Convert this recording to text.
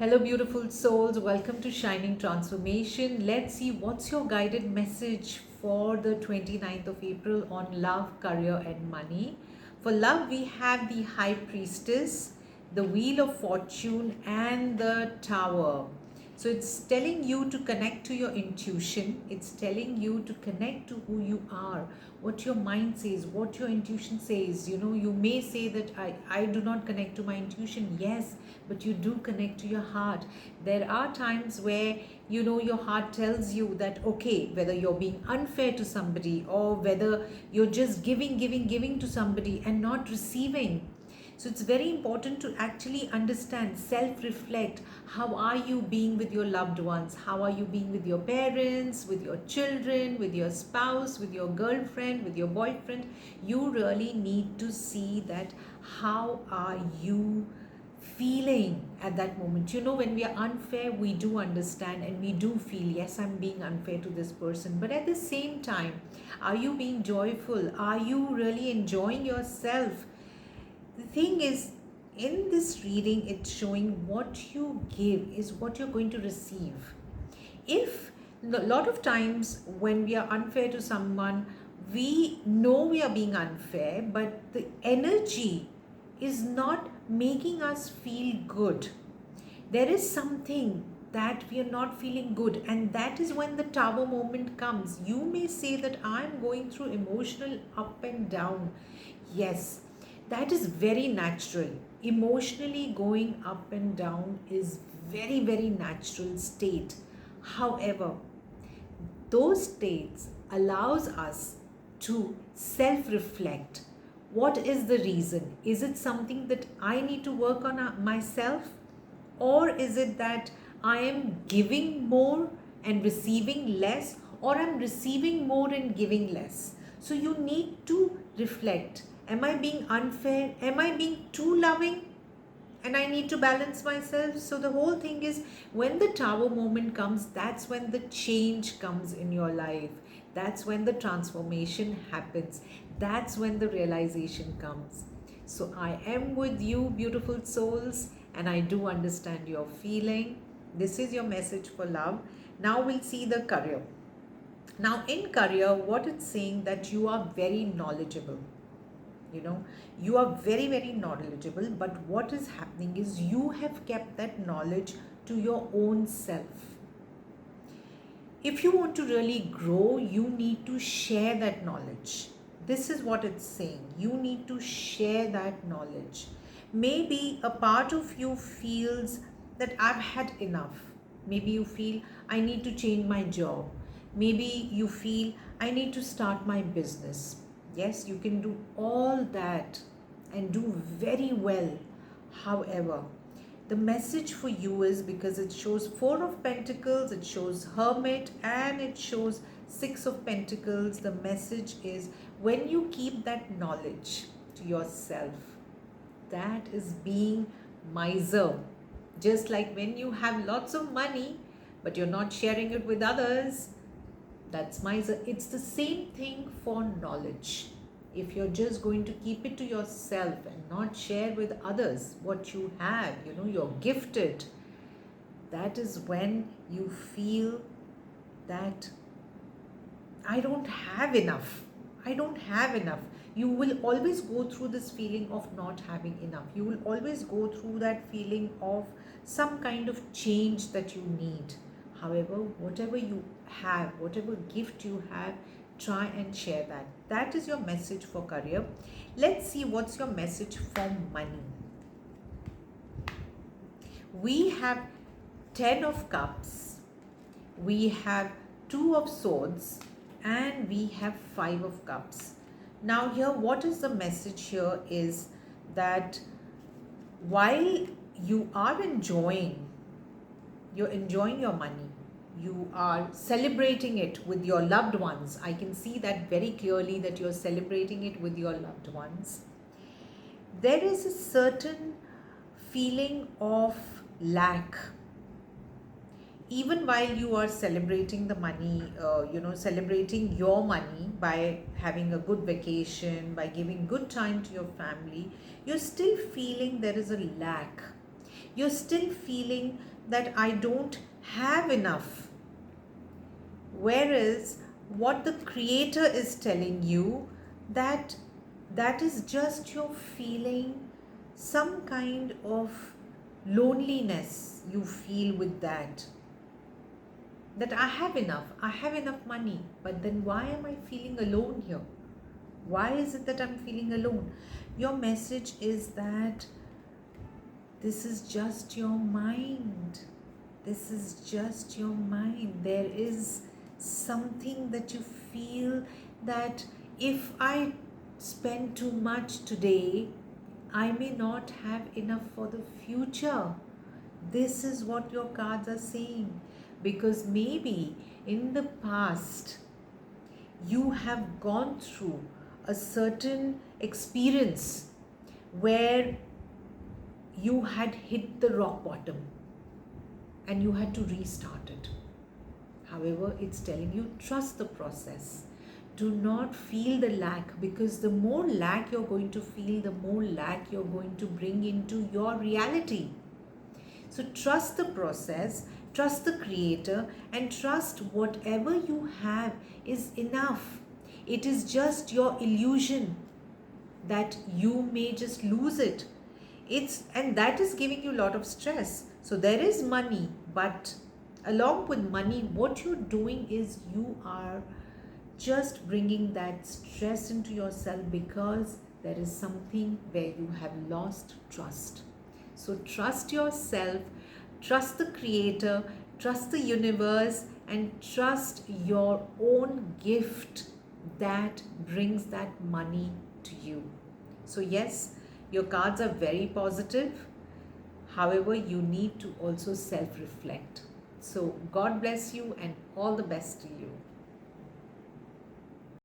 Hello, beautiful souls. Welcome to Shining Transformation. Let's see what's your guided message for the 29th of April on love, career, and money. For love, we have the High Priestess, the Wheel of Fortune, and the Tower. So it's telling you to connect to your intuition. It's telling you to connect to who you are, what your mind says, what your intuition says. You may say that I do not connect to my intuition. Yes, but you do connect to your heart. There are times where your heart tells you that, okay, whether you're being unfair to somebody or whether you're just giving to somebody and not receiving. So it's very important to actually understand, self reflect. How are you being with your loved ones? How are you being with your parents, with your children, with your spouse, with your girlfriend, with your boyfriend? You really need to see that. How are you feeling at that moment? When we are unfair, we do understand and we do feel, yes, I'm being unfair to this person. But at the same time, are you being joyful? Are you really enjoying yourself? The thing is, in this reading, it's showing what you give is what you're going to receive. If a lot of times when we are unfair to someone, we know we are being unfair, but the energy is not making us feel good. There is something that we are not feeling good, and that is when the tower moment comes. You may say that I'm going through emotional up and down. Yes, that is very natural. Emotionally going up and down is very natural state. However, those states allows us to self reflect. What is the reason? Is it something that I need to work on myself, or is it that I am giving more and receiving less, or I'm receiving more and giving less? So you need to reflect. Am I being unfair? Am I being too loving? And I need to balance myself. So the whole thing is, when the tower moment comes, that's when the change comes in your life. That's when the transformation happens. That's when the realization comes. So I am with you, beautiful souls, and I do understand your feeling. This is your message for love. Now we'll see the career. Now in career, what it's saying, that you are very knowledgeable. You are very knowledgeable, but what is happening is you have kept that knowledge to your own self. If you want to really grow, you need to share that knowledge. This is what it's saying. You need to share that knowledge. Maybe a part of you feels that I've had enough. Maybe you feel I need to change my job. Maybe you feel I need to start my business. Yes, you can do all that and do very well. However, the message for you is, because it shows Four of Pentacles, it shows Hermit, and it shows Six of Pentacles. The message is, when you keep that knowledge to yourself, that is being miser. Just like when you have lots of money, but you're not sharing it with others, that's miser. It's the same thing for knowledge. If you're just going to keep it to yourself and not share with others what you have, you're gifted, that is when you feel that I don't have enough. I don't have enough. You will always go through this feeling of not having enough. You will always go through that feeling of some kind of change that you need. However, whatever you have, whatever gift you have, try and share that. That is your message for career. Let's see what's your message for money. We have 10 of Cups, we have 2 of Swords, and we have 5 of Cups. Now here, what is the message here is that while you are enjoying your money, you are celebrating it with your loved ones. I can see that very clearly, that you're celebrating it with your loved ones. There is a certain feeling of lack. Even while you are celebrating the money, celebrating your money by having a good vacation, by giving good time to your family, you're still feeling there is a lack. You're still feeling that I don't have enough. Whereas what the creator is telling you, that that is just your feeling some kind of loneliness you feel with that. That I have enough money, but then why am I feeling alone here? Why is it that I'm feeling alone? Your message is that this is just your mind. This is just your mind. There is something that you feel that if I spend too much today, I may not have enough for the future. This is what your cards are saying. Because maybe in the past, you have gone through a certain experience where you had hit the rock bottom and you had to restart it. However, it's telling you trust the process. Do not feel the lack, because the more lack you're going to feel, the more lack you're going to bring into your reality. So trust the process, trust the creator, and trust whatever you have is enough. It is just your illusion that you may just lose it. And that is giving you a lot of stress. So there is money, but along with money, what you're doing is you are just bringing that stress into yourself, because there is something where you have lost trust. So trust yourself, trust the creator, trust the universe, and trust your own gift that brings that money to you. So yes, your cards are very positive. However, you need to also self-reflect. So God bless you and all the best to you.